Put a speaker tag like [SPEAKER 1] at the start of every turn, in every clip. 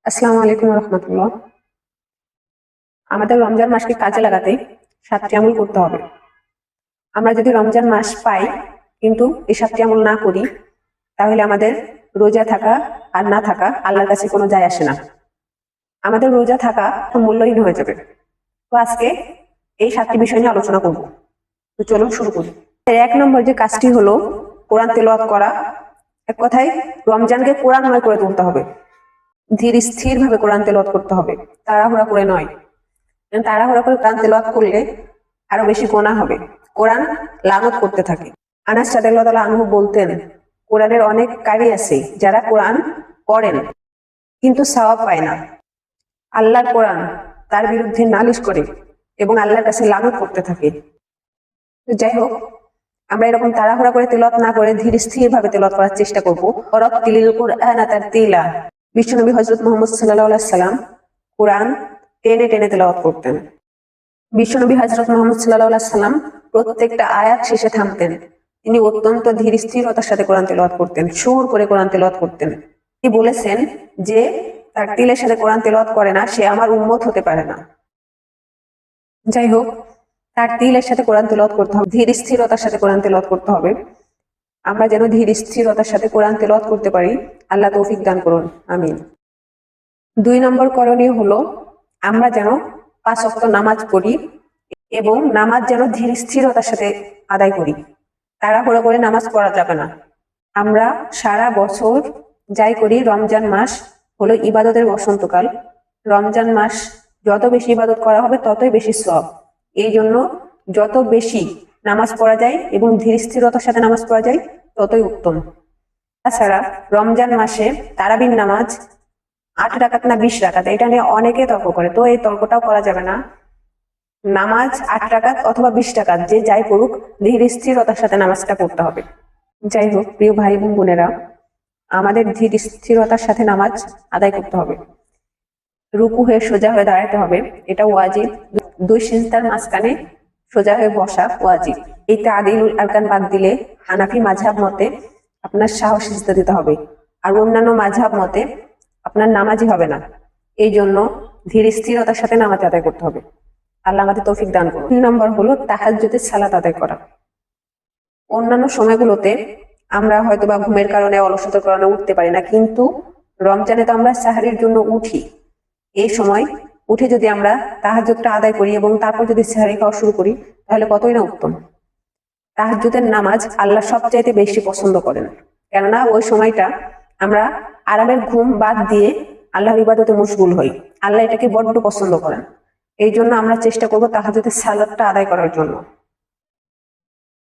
[SPEAKER 1] আসসালামু আলাইকুম রহমতুল্লাহ। আমাদের রমজান মাসকে কাজে লাগাতে 7টি আমল করতে হবে। আমরা যদি রমজান মাস পাই কিন্তু এই 7টি আমল না করি, তাহলে আমাদের রোজা থাকা আর না থাকা আল্লাহর কাছে কোনো যায় আসে না। আমাদের রোজা থাকা মূল্যহীন হয়ে যাবে। তো আজকে এই 7টি বিষয় নিয়ে আলোচনা করব। তো চলুন শুরু করি। 1 নম্বর যে কাজটি হলো কোরআন তেলাওয়াত করা। এক কথায় রমজানকে কোরআনময় করে তুলতে হবে। ধীর স্থির ভাবে কোরআন তেলাওয়াত করতে হবে, তাড়াহুড়া করে নয়। তাড়াহুড়া করে কোরআন তেলাওয়াত করলে আরো বেশি গুনাহ হবে। কোরআন লানত করতে থাকে। আনাস রাদিয়াল্লাহু তাআলা আনহু বলতেন, কোরআনের অনেক কারি আছে যারা কোরআন পড়েন কিন্তু সওয়াব পায় না। আল্লাহর কোরআন তার বিরুদ্ধে নালিশ করে এবং আল্লাহর কাছে লানত করতে থাকে। তো যাই হোক, আমরা এরকম তাড়াহুড়া করে তেলাওয়াত না করে ধীর স্থির ভাবে তেলাওয়াত করার চেষ্টা করব। ওয়ারাত্তিলিল কুরআনা তারতিলা। বিশ্বনবী হযরত মুহাম্মদ সাল্লাল্লাহু আলাইহি সাল্লাম কোরআন টেনে টেনে তেলাওয়াত করতেন। বিশ্বনবী হযরত মুহাম্মদ সাল্লাল্লাহু আলাইহি সাল্লাম প্রত্যেকটা আয়াত শেষে থামতেন। তিনি অত্যন্ত ধীর স্থিরতার সাথে কোরআন তেলাওয়াত করতেন, সুর করে কোরআন তেলাওয়াত করতেন। তিনি বলেছেন যে তারতিলের সাথে কোরআন তেলাওয়াত করে না, সে আমার উম্মত হতে পারে না। যাই হোক, তারতিলের সাথে কোরআন তেলাওয়াত করতে হবে, ধীর স্থিরতার সাথে কোরআন তেলাওয়াত করতে হবে। আমরা যেন ধীর স্থিরতার সাথে কোরআন তেলাওয়াত করতে পারি, আল্লাহ তৌফিক দান করুন, আমিন। 2 নম্বর করণীয় হলো আমরা যেন 5 ওয়াক্ত নামাজ পড়ি এবং নামাজ যেন ধীর স্থিরতার সাথে আদায় করি। তাড়াহুড়ো করে নামাজ পড়া যাবে না। আমরা সারা বছর যাই করি, রমজান মাস হলো ইবাদতের বসন্তকাল। রমজান মাস যত বেশি ইবাদত করা হবে ততই বেশি সওয়াব। এই জন্য যত বেশি নামাজ পড়া যায় এবং ধীর স্থিরতার সাথে নামাজ পড়া যায় ততই উত্তম। তাছাড়া রমজান মাসে তারাবির নামাজ 8 রাকাত না 20 রাকাত, এটা নিয়ে অনেকে তর্ক করে। তো এই তর্কটাও করা যাবে না। নামাজ 8 রাকাত অথবা 20 রাকাত, যে যাই করুক, ধীর স্থিরতার সাথে নামাজটা পড়তে হবে। যাই হোক, প্রিয় ভাই এবং বোনেরা, আমাদের ধীর স্থিরতার সাথে নামাজ আদায় করতে হবে। রুকু হয়ে সোজা হয়ে দাঁড়াতে হবে, এটা ওয়াজিব। 2 সিজদার মাঝখানে সোজা হয়ে বসা ওয়াজিব। এই তাদিলুল আরকান বাদ দিলে হানাফি মাযহাব মতে আপনার সাহস সিজদা দিতে হবে, আর অন্যান্য মাযহাব মতে আপনার নামাজই হবে না। এই জন্য ধীর স্থিরতার সাথে নামাজ আদায় করতে হবে। আল্লাহ আমাদের তৌফিক দান করুন। 3 নম্বর হলো তাহাজ্জুদের সালাত আদায় করা। অন্যান্য সময়গুলোতে আমরা হয়তো বা ঘুমের কারণে, অলসতার কারণে উঠতে পারি না, কিন্তু রমজানে তো আমরা সাহরির জন্য উঠি। এই সময় উঠে যদি আমরা তাহাজ্জুদটা আদায় করি এবং তারপর যদি সাহরি খাওয়া শুরু করি, তাহলে কতই না উত্তম। তাহাজ্জুদের নামাজ আল্লাহ সবচাইতে বেশি পছন্দ করেন, কেননা ওই সময়টা আমরা আরামের ঘুম বাদ দিয়ে আল্লাহর ইবাদতে মশগুল হই। আল্লাহ এটাকে বড্ড পছন্দ করেন। এই জন্য আমরা চেষ্টা করবো তাহাজ্জুদের সালাতটা আদায় করার জন্য।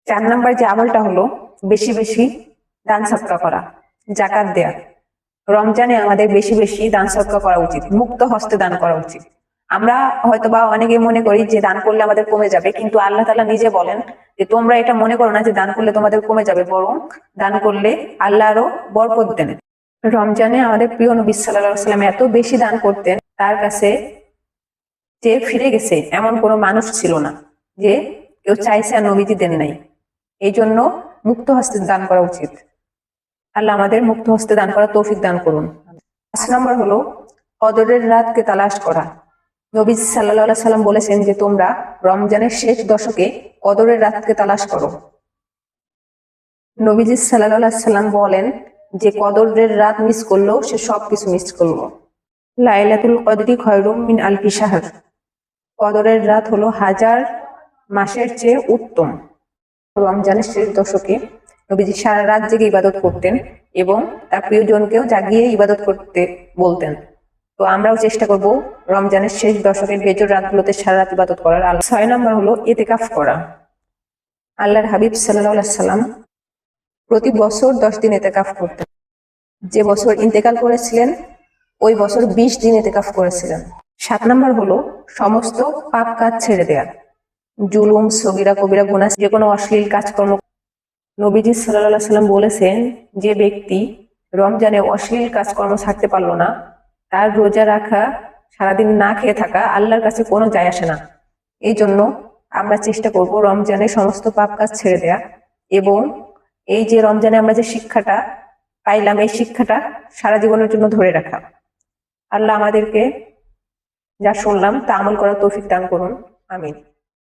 [SPEAKER 1] 4 নম্বর যে আমলটা হলো বেশি বেশি দান সদকা করা, জাকাত দেয়া। রমজানে আমাদের বেশি বেশি দান সদকা করা উচিত, মুক্ত হস্তে দান করা উচিত। আমরা হয়তোবা অনেকে মনে করি যে দান করলে আমাদের কমে যাবে, কিন্তু আল্লাহ তাআলা নিজে বলেন যে তোমরা এটা মনে করো না যে দান করলে তোমাদের কমে যাবে, বরং দান করলে আল্লাহ আরো বরকত দেন। রমজানে আমাদের প্রিয় নবী সাল্লাল্লাহু আলাইহি ওয়াসাল্লাম এত বেশি দান করতেন, তার কাছে যে ফিরে গেছে এমন কোনো মানুষ ছিল না যে কেউ চাইছে আর নবীজি দেন নাই। এই জন্য মুক্ত হস্তে দান করা উচিত। আল্লাহ আমাদের মুক্ত হস্তে দান করা তৌফিক দান করুন। 5 নম্বর হলো কদরের রাতকে তালাশ করা। নবী সাল্লাল্লাহু আলাইহি সাল্লাম বলেছেন যে তোমরা রমজানের শেষ দশকে কদরের রাতকে তালাশ করো। নবীজি সাল্লাল্লাহু আলাইহি সাল্লাম বলেন যে কদরের রাত মিস করলো সে সবকিছু মিস করলো। লাইলাতুল কদরি খায়রুম মিন আলফি শাহর। কদরের রাত হলো 1000 মাসের চেয়ে উত্তম। রমজানের শেষ দশকে নবীজি সারা রাত জেগে ইবাদত করতেন এবং তার প্রিয়জনকেও জাগিয়ে ইবাদত করতে বলতেন। তো আমরাও চেষ্টা করব রমজানের শেষ দশকের বেজর রাতগুলোতে সারা রাত ইবাদত করার। 6 নম্বর হলো ইতিকাফ করা। আল্লাহর হাবিব সাল্লাল্লাহু আলাইহি সাল্লাম প্রতি বছর 10 দিন ইতিকাফ করতেন। যে বছর ইন্তেকাল করেছিলেন ওই বছর 20 দিন ইতিকাফ করেছিলেন। 7 নম্বর হলো সমস্ত পাপ কাজ ছেড়ে দেয়া। জুলুম, সগীরা, কবিরা গুনাহ, যে কোনো অশ্লীল কাজকর্ম। নবীজি সাল্লাল্লাহু আলাইহি সাল্লাম বলেছেন যে ব্যক্তি রমজানে অশ্লীল কাজকর্ম ছাড়তে পারলো না, তার রোজা রাখা, সারাদিন না খেয়ে থাকা আল্লাহর কাছে কোনো যায় আসে না। এই জন্য আমরা চেষ্টা করব রমজানে সমস্ত পাপ কাজ ছেড়ে দেয়া এবং এই যে রমজানে আমরা যে শিক্ষাটা পাইলাম এই শিক্ষাটা সারা জীবনের জন্য ধরে রাখা। আল্লাহ আমাদেরকে যা শুনলাম তা আমল করার তৌফিক দান করুন। আমিন।